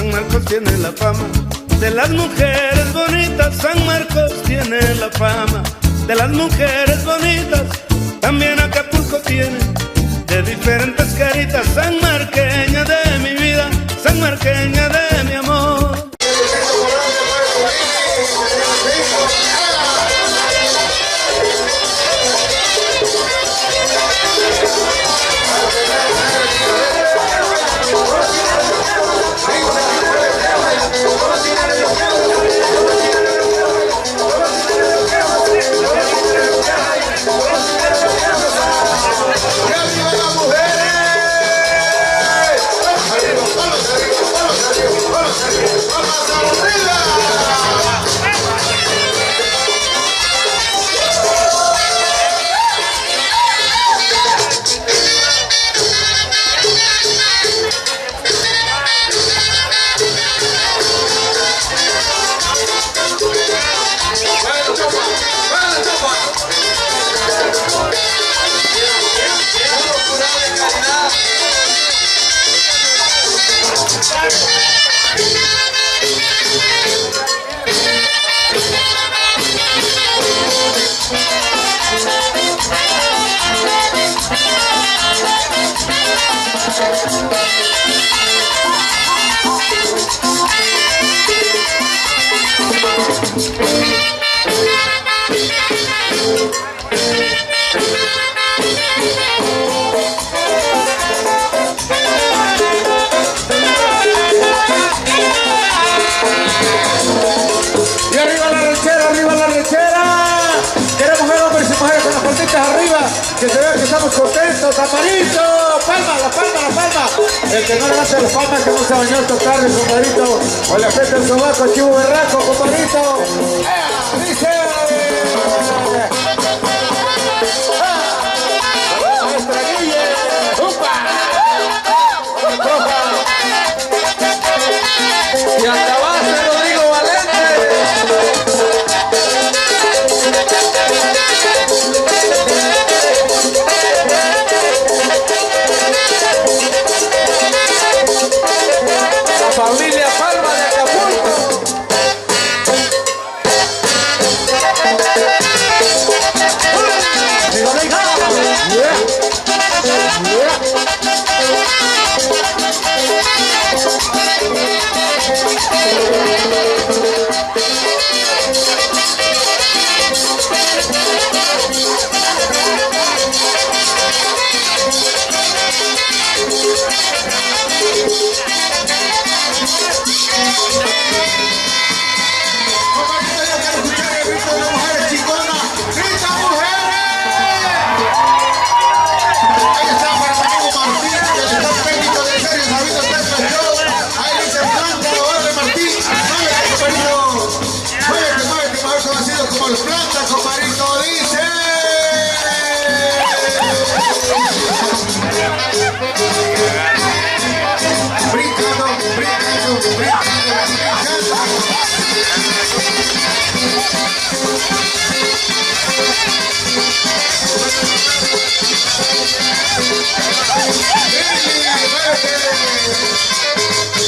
San Marcos tiene la fama de las mujeres bonitas. San Marcos tiene la fama de las mujeres bonitas. También Acapulco tiene de diferentes caritas. San Marqueña de mi vida, San Marqueña de mi amor. Que se vea que estamos contentos, Amparito, palma, la palma, la palma. El que no levante la palma es que no se bañó el tocarle, compadrito. O le aprieta el sobaco, chivo berraco, compadrito. Dice. Maestra Guille, ¡upa! Y acabaste, Rodrigo Valente. Familia Palma de Acapulco.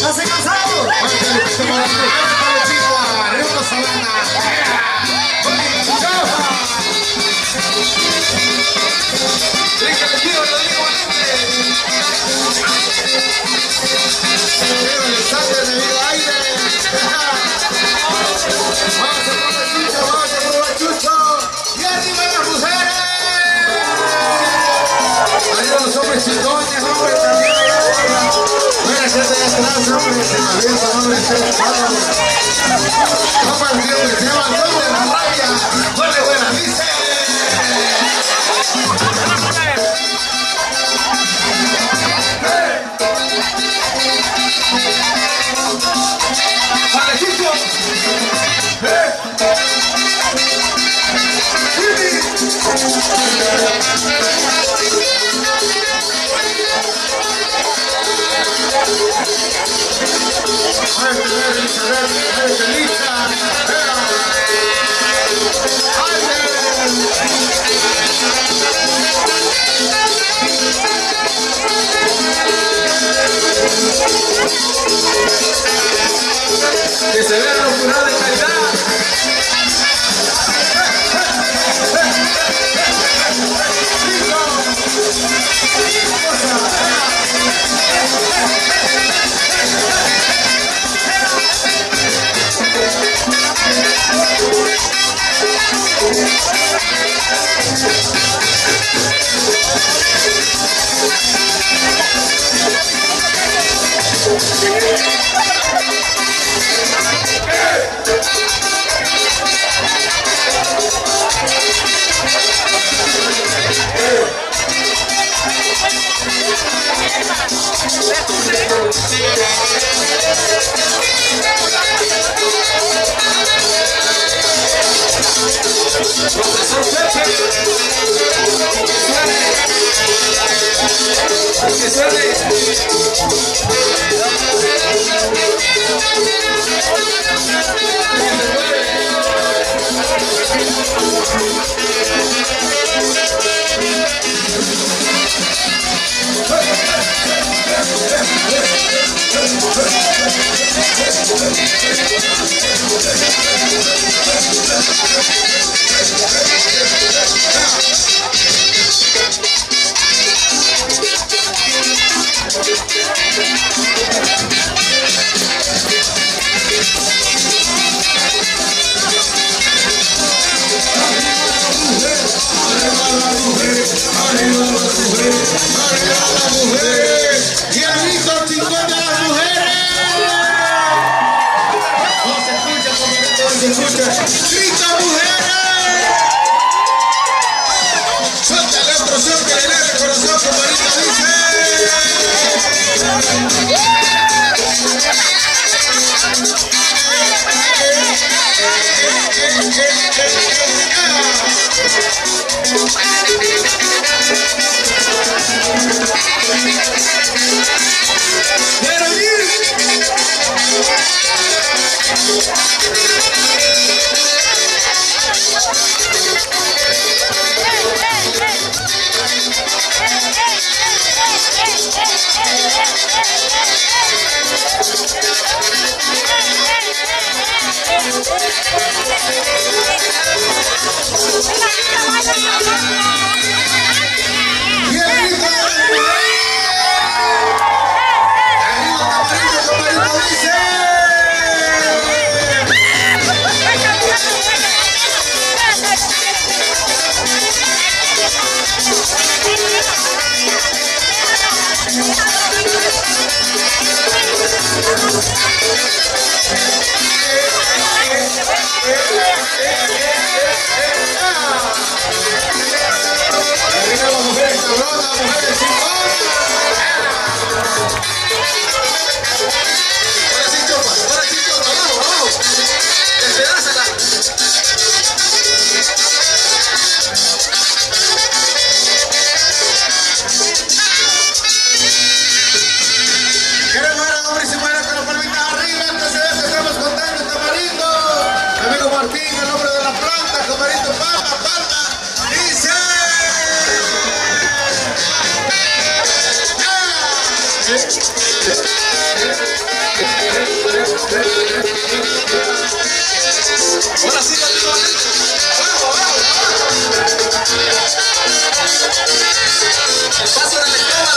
¡No se cansado! Los hombres chingones, hombre, también voy a hacerte de atrás, hombre, se me avienta, hombre, se me avienta, no para el que se llama Antonio de la Raya, huele buena, dice. ¡Panecito! ¡Ay, Que se vea los jurados de calidad. Que suene. Ahora sí, abajo, abajo. El paso de la escoba,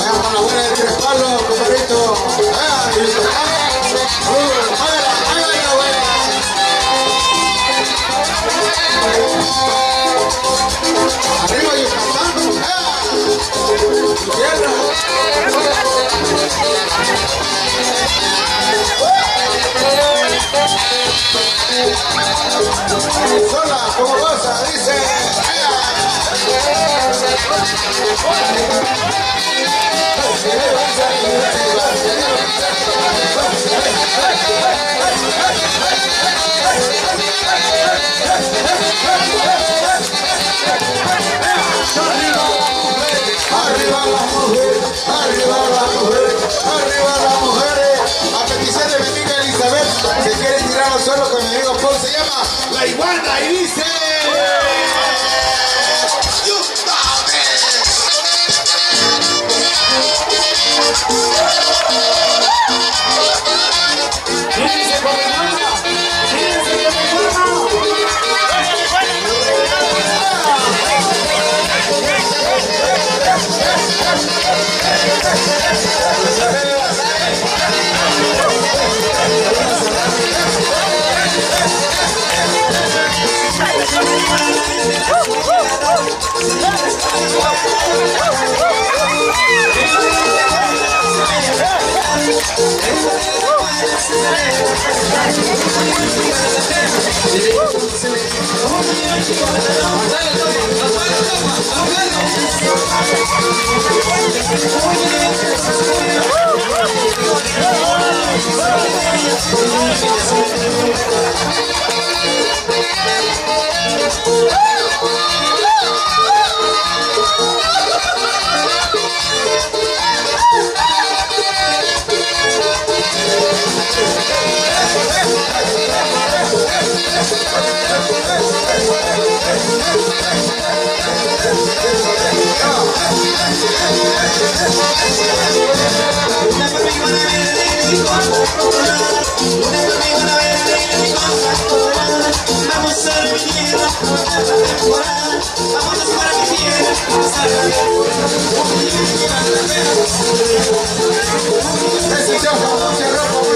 Con la buena de Tres Palos, compadrito. Arriba y cantando. Izquierda. Sola, como goza, dice. Arriba las mujeres, arriba las mujeres, arriba las mujeres. A petición de mi amiga Elizabeth, se quiere tirar al suelo con mi amigo Paul, se llama La Iguana y dice.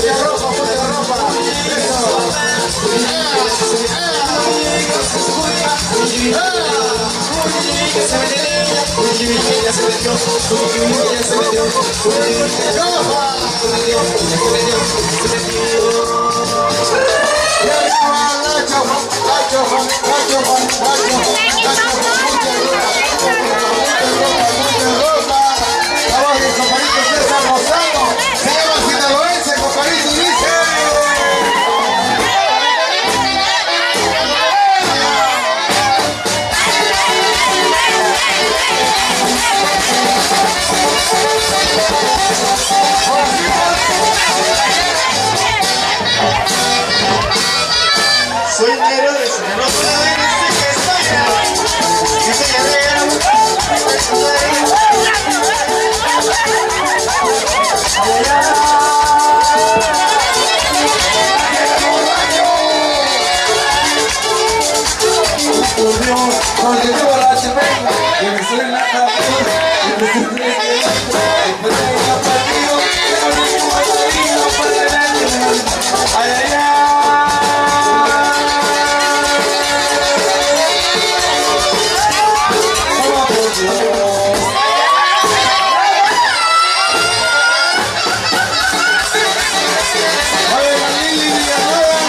Mucha ropa. Soy negro de su no puede decir que soy negro. Y soy guerrero. Por Dios, porque yo borracho vengo, y me suena la cabeza, y me suena la cabeza, y me suena la partido, y me suena la vida, para adelante, ay, ay, ay. Oh, por Dios. Oye, la Lili Villanueva,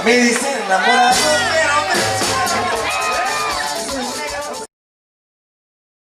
me dicen enamorado.